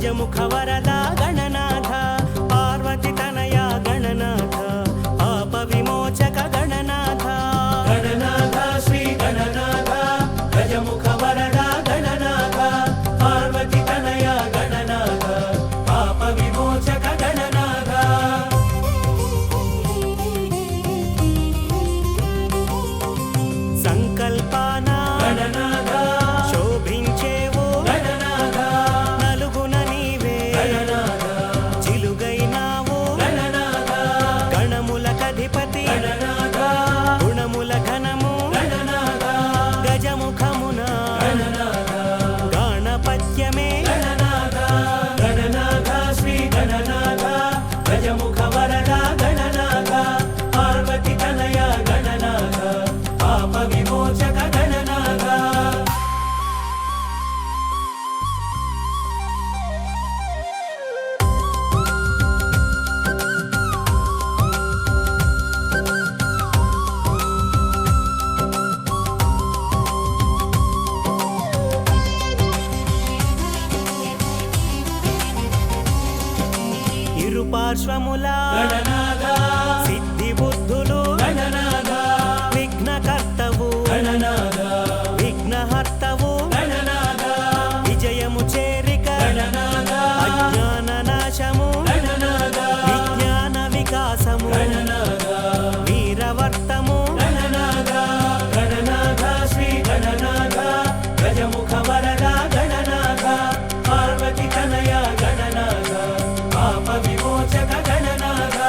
ಗಜಮುಖ ವರದ ಗಣನಾಥ ಪಾರ್ವತಿ ತನಯ ಗಣನಾಥ ಪಾಪ ವಿಮೋಚಕ ಗಣನಾಥ ಗಣನಾಥ ಶ್ರೀ ಗಣನಾಥ ಗಜಮುಖ ವರದ ಗಣನಾಥ ಪಾರ್ವತಿ ತನಯ ಗಣನಾಥ ಪಾಪ ವಿಮೋಚಕ ಗಣನಾಥ ಸಂಕಲ್ಪನ ಗಣನಾಥ ಶೋಭಿಂచేవు గణనాథ నలుగున నీవే గణనాథ చిలుగైనావు గణనాథ గణములకధిపతి గణనాథ గుణముల ఘనము గణనాథ గజముఖమున గణనాథ గణపత్యమే గణనాథ గణనాథ శ్రీ గణనాథ గజముఖ వరద గణనాథ పార్వతి తనయ గణనాథ పాప విమోచక గణనాథ ఇరుపార్శ్వముల గణనాథ సిద్ధి బుద్ధులు గణనాథ విఘ్నకర్తవు గణనాథ విఘ్నహర్తవు గణనాథ విజయము చేరిక గణనాథ అజ్ఞాన నాశము గణనాథ విజ్ఞాన వికాసము గణనాథ వీరవర్తము గణనాథ గణనాథ శ్రీ గణనాథ గజముఖ వరద గణనాథ పార్వతి తనయ గణనాథ పాప విమోచక గణనాథ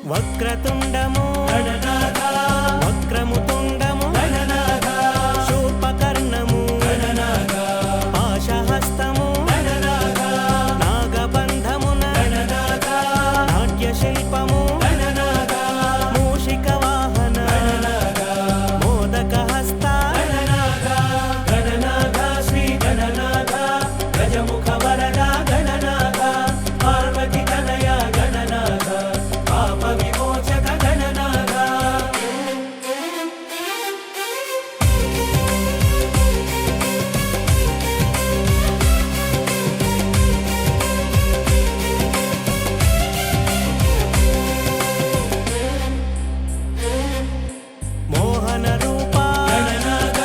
వక్రతుండము గణనాథ వక్రము తుండము గణనాథ శూర్పకర్ణము గణనాథ పాశహస్తము గణనాథ నాగబంధమున గణనాథ నాట్య శిల్పము గణనాథ మూషిక వాహన గణనాథ మోదక హస్త గణనాథ గణనాథ శ్రీ గణనాథ గజముఖ వరద గణనాథ పార్వతి తనయ గణనాథ పాప విమోచక గణనాథ మోహన రూప గణనాథ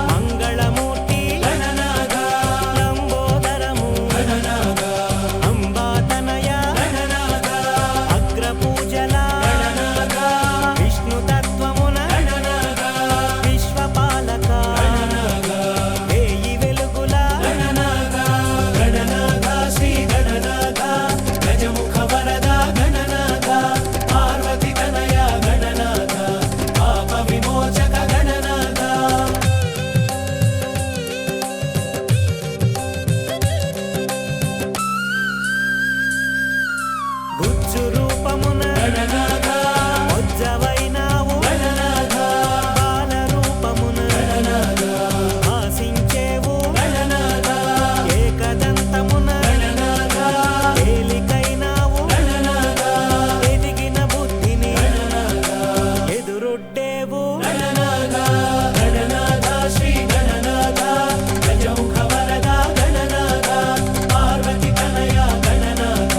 మంగళమూర్తి గణనాథ లంబోదరము గణనాథ అంబాతనయ గణనాథ అగ్రపూజల గణనాథ విష్ణు తత్వమున గణనాథ విశ్వపాలక గణనాథ వేయి వెలుగుల గణనాథ గణనాథ శ్రీ గణనాథ గజముఖ వరద గణనాథ పార్వతి తనయ గణనాథ పాప విమోచక గణనాథ గుజ్జు రూపమున గణనాథ ఉజ్జవైనావు గణనాథ బాల రూపమున గణనాథ ఆసించేవు గణనాథ ఏకదంతమున గణనాథ ఏలికైనావు గణనాథ ఎదిగిన బుద్ధిని గణనాథ ఎదురొడ్డేవు గణనాథ గణనాథ శ్రీ గణనాథ గజముఖ వరద గణనాథ పార్వతి తనయ గణనాథ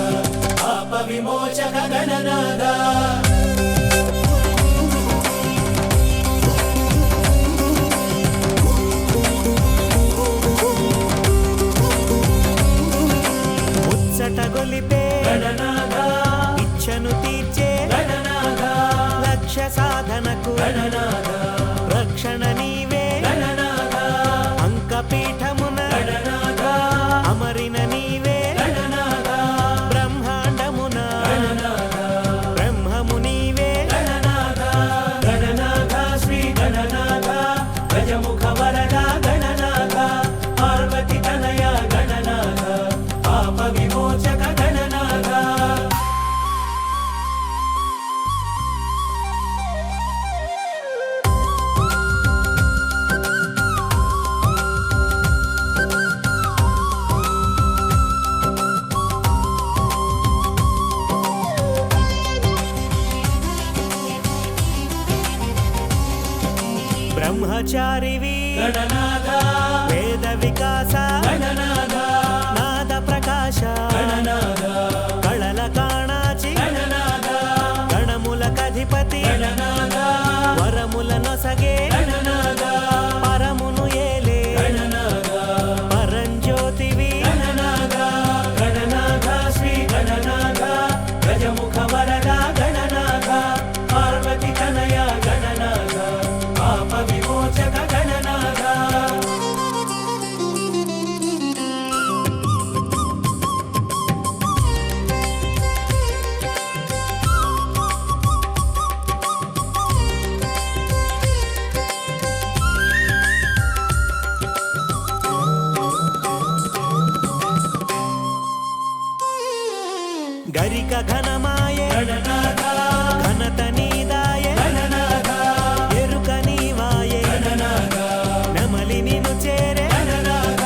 పాప విమోచక గణనాథ ముచ్చట గొలిపే గణనాథ ఇచ్ఛను తీర్చే గణనాథ లక్ష్య సాధనకు గణనాథ రక్షణ నీవే గణనాథ అంకపీఠమున గణనాథ అమరిన నీవే గణనాథ బ్రహ్మాండమున గణనాథ బ్రహ్మము నీవే గణనాథ గణనాథ శ్రీ గణనాథ గజముఖ వరద గణనాథ పార్వతి తనయ గణనాథ పాప విమోచక గణనాథ పూజారివి గణనాథ వేద వికాస గణనాథ నాద ప్రకాశ గణనాథ కళల కాణాచి గణనాథ గణములకధిపతి గణనాథ వరముల నొసగే గణనాథ పరమును ఏలే గణనాథ పరంజ్యోతివి గణనాథ గణనాథ శ్రీ గణనాథ గజముఖ వరద గణనాథ పార్వతి తనయ గణనాథ పాప విమోచక గణనాథ గరిక ఘనమాయే గణనాథ ఘనత నీదాయే గణనాథ ఎరుక నీవాయే గణనాథ నెమలి నిను చేరే గణనాథ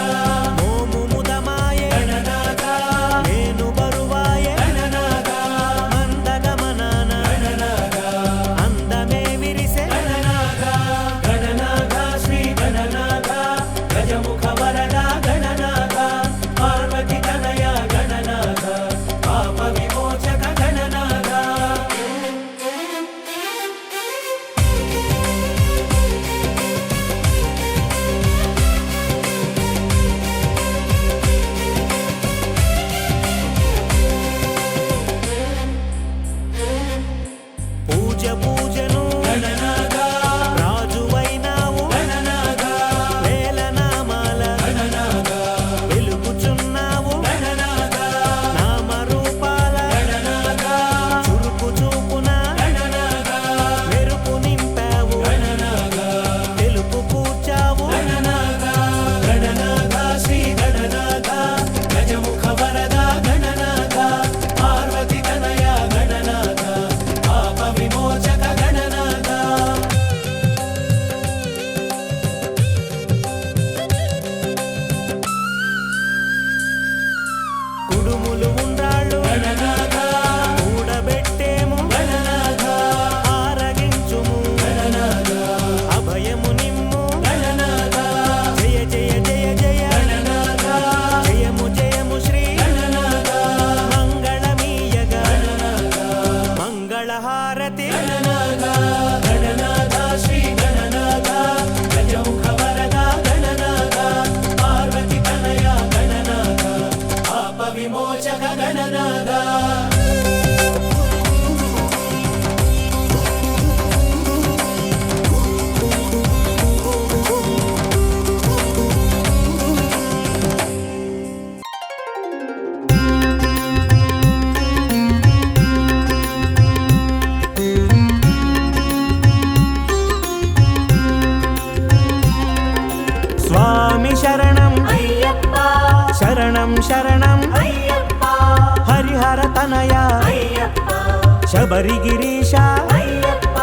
మోము ముదమాయే గణనాథ నేను బరువాయే గణనాథ మందగమనాన గణనాథ అందమే విరిసే గణనాథ గణనాథ శ్రీ గణనాథ గజముఖ వరద గణనాథ పార్వతి తనయ గణనాథ పాప విమోచక గణనాథ పూజ పూజను గణనాథ రాజువైనావు గణనాథ వేల నామాల గణనాథ వెలుగుచున్నావు గణనాథ నామరూపాల గణనాథ చురుకు చూపున గణనాథ మెరుపు నింపావు గణనాథ తెలుపు కూర్చావు గణనాథ గణనాథ శ్రీ గణనాథ గజముఖ వరద గణనాథ పార్వతి తనయ గణనాథ పాప విమోచక గణనాథ కుడుములు ఉండ్రాళ్ళు గణనాథ కూడబెట్టేము గణనాథ ఆరగించుము గణనాథ అభయము నిమ్ము గణనాథ జయ జయ జయ జయ గణనాథ జయము జయము శ్రీ గణనాథ మంగళమీయగా గణనాథ మంగళహారతి గణనాథ గణనాథ శ్రీ గణనాథ గజముఖ వరద గణనాథ పార్వతి తనయ గణనాథ పాప విమోచక గణనాథ స్వామి శరణం అయ్యప్ప శరణం శరణం అయ్యప్ప హరిహర తనయ అయ్యప్ప శబరిగిరీశ అయ్యప్ప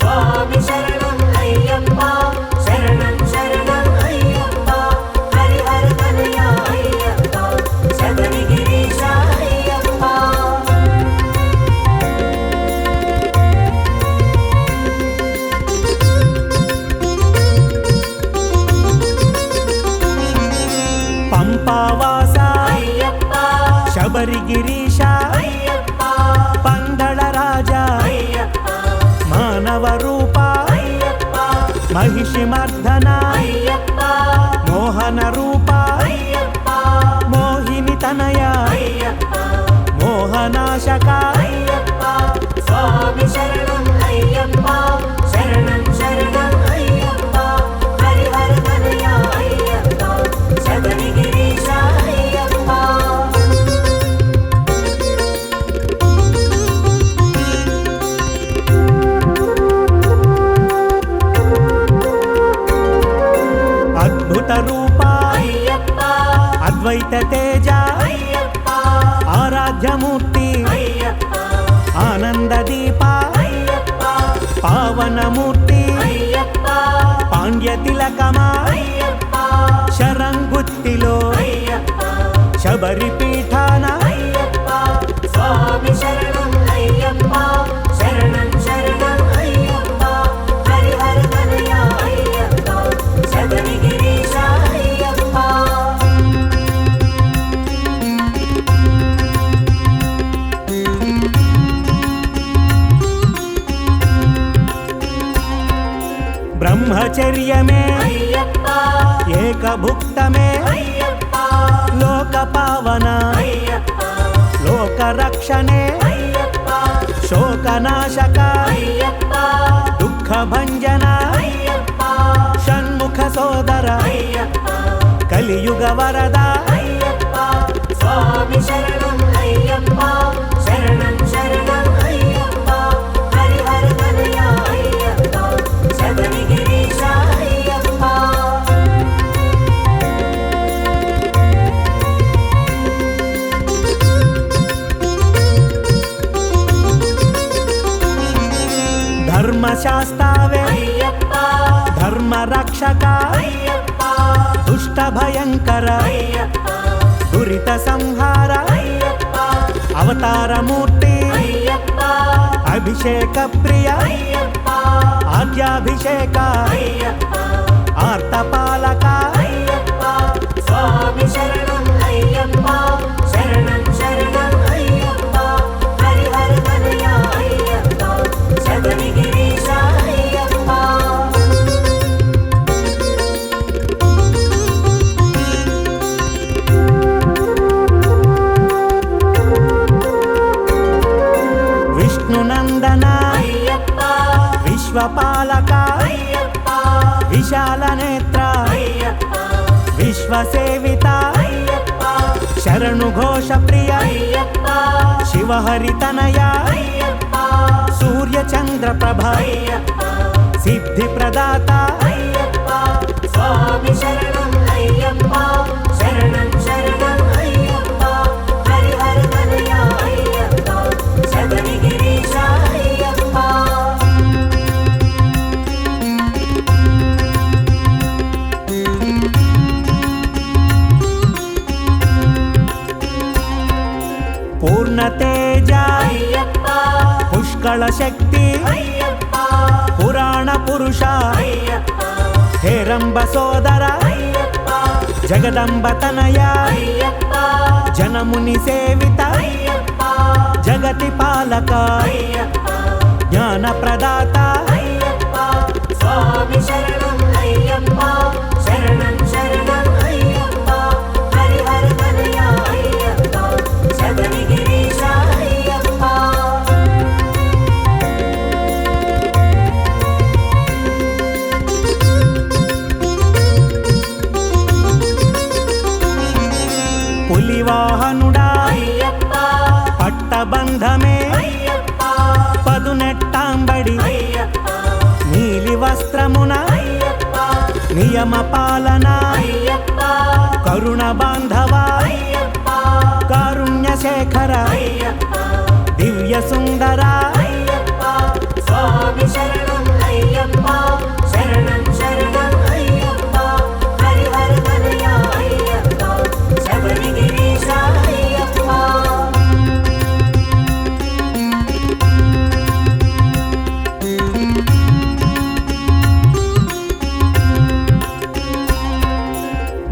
స్వామి శరణం అయ్యప్ప శరణం శరణం అయ్యప్ప హరిహర తనయ అయ్యప్ప శబరిగిరీశ అయ్యప్ప పంపావాస అయ్యప్ప శబరిగిరీశ అయ్యప్ప పందళ రాజా అయ్యప్ప మానవ రూప అయ్యప్ప మహిషి మర్దన అయ్యప్ప మోహన రూప అయ్యప్ప మోహిని తనయ అయ్యప్ప మోహనాశక అయ్యప్ప స్వామి శరణం అయ్యప్ప శరణం శరణం అయ్యప్ప హరిహర తనయ అయ్యప్ప శబరిగిరీశ అయ్యప్ప అద్భుత రూప అయ్యప్ప అద్వైత తేజ అయ్యప్ప ఆరాధ్యమూర్తి అయ్యప్ప ఆనంద దీప అయ్యప్ప పావనమూర్తి అయ్యప్ప పాండ్య తిలకమా అయ్యప్ప శరంగుత్తిలో అయ్యప్ప శబరి పీఠాన అయ్యప్ప స్వామి శరణం అయ్యప్ప శరణం శరణం అయ్యప్ప హరిహర తనయ అయ్యప్ప सर्वभुक्तमे अय्यप्पा लोकपावन अय्यप्पा लोकरक्षणे अय्यप्पा शोकनाशक अय्यप्पा दुःखभञ्जन अय्यप्पा षण्मुख सोदर अय्यप्पा कलियुग वरद अय्यप्पा स्वामी शरणं अय्यप्पा शरणं शरणं अय्यप्पा हरिहर कन्हैया अय्यप्पा शबरिगिरीश अय्यप्पा धर्मशास्तावे अय्यप्पा धर्मरक्षक अय्यप्पा दुष्ट भयंकर अय्यप्पा दुरित संहार अय्यप्पा अवतार मूर्ति अय्यप्पा अभिषेक प्रिय अय्यप्पा आद्याभिषेक अय्यप्पा आर्तपालक अय्यप्पा स्वामी शरणं अय्यप्पा शरणं शरणं अय्यप्पा हरिहर कन्हैया अय्यप्पा शबरिगिरीश अय्यप्पा विष्णुनंदन अय्यप्पा विश्वपालक अय्यप्पा विशाल नेत्र अय्यप्पा विश्वसेविता अय्यप्पा शरणु घोष प्रिय अय्यप्पा शिवहरितनया अय्यप्पा सूर्य चंद्र प्रभा अय्यप्पा सिद्धि प्रदाता अय्यप्पा स्वामी शरणं अय्यप्पा शरणं शरणं अय्यप्पा हरिहर कन्हैया अय्यप्पा शबरिगिरीश अय्यप्पा पूर्ण तेज अय्यप्पा पुष्कळ शक्ति अय्यप्पा पुराण पुरुष अय्यप्पा हेरंब सोदर अय्यप्पा जगदंब तनया अय्यप्पा जनमुनि सेवित अय्यप्पा जगति पालक अय्यप्पा ज्ञान प्रदाता अय्यप्पा स्वामी शरणं अय्यप्पा शरणं शरणं अय्यप्पा हरिहर कन्हैया अय्यप्पा शबरिगिरीश अय्यप्पा पुलिवाहनुडा अय्यप्पा पट्टबंधमे अय्यप्पा पदुनेट्टांबडि अय्यप्पा नीलि वस्त्रमुन अय्यप्पा नियम पालन अय्यप्पा करुण बांधव अय्यप्पा कारुण्य शेखर अय्यप्पा दिव्य सुंदर अय्यप्पा स्वामी शरणं अय्यप्पा शरणं शरणं अय्यप्पा हरिहर कन्हैया अय्यप्पा शबरिगिरीश अय्यप्पा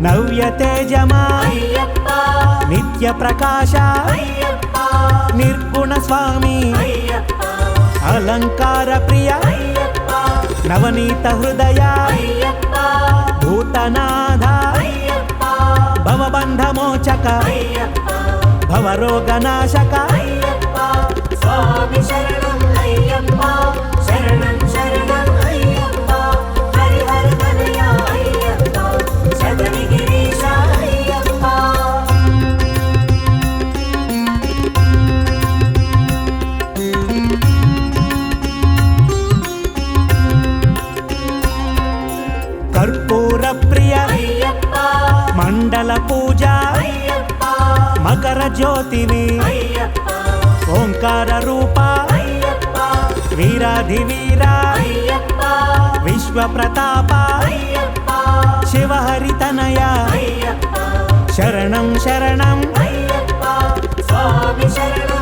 नव्य तेजमा अय्यप्पा नित्य प्रकाश अय्यप्पा निर्गुण स्वामी अय्यप्पा अलंकार प्रिय अय्यप्पा नवनीत हृदय अय्यप्पा भूतनाथ अय्यप्पा भवबंध मोचक अय्यप्पा भवरोगनाशक अय्यप्पा स्वामी शरणं अय्यप्पा शरणं शरणं अय्यप्पा हरिहर कन्हैया अय्यप्पा शबरिगिरीश अय्यप्पा कर्पूर प्रिय अय्यप्पा मंडल पूजा अय्यप्पा मकर ज्योतिवि अय्यप्पा ओंकार रूप अय्यप्पा वीराधिवीरा अय्यप्पा विश्व प्रताप अय्यप्पा शिवहरितनया अय्यप्पा शरणं शरणं अय्यप्पा स्वामी शरणं